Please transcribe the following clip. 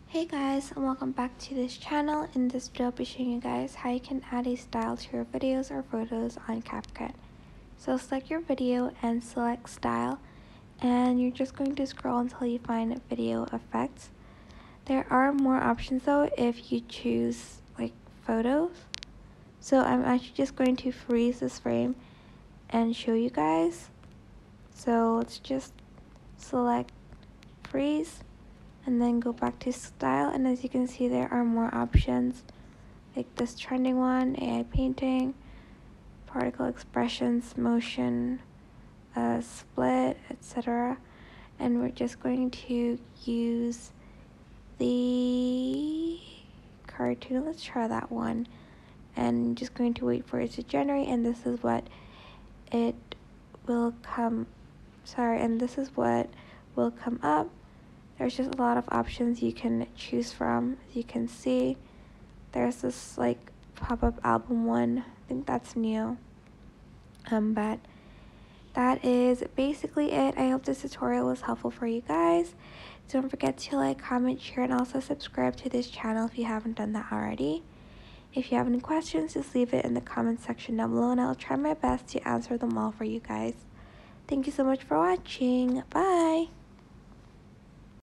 Hey guys, and welcome back to this channel. In this video I'll be showing you guys how you can add a style to your videos or photos on Capcut. So select your video and select style, and you're just going to scroll until you find video effects. There are more options though if you choose like photos. So I'm actually just going to freeze this frame and show you guys. So let's just select freeze and then go back to style, and as you can see there are more options like this trending one, AI painting, particle expressions, motion, split, etc. And we're just going to use the cartoon. Let's try that one, and just going to wait for it to generate, and this is what it will come up. There's just a lot of options you can choose from. As you can see, there's this like pop-up album one. I think that's new. But that is basically it. I hope this tutorial was helpful for you guys. Don't forget to like, comment, share, and also subscribe to this channel if you haven't done that already. If you have any questions, just leave it in the comment section down below, and I'll try my best to answer them all for you guys. Thank you so much for watching. Bye!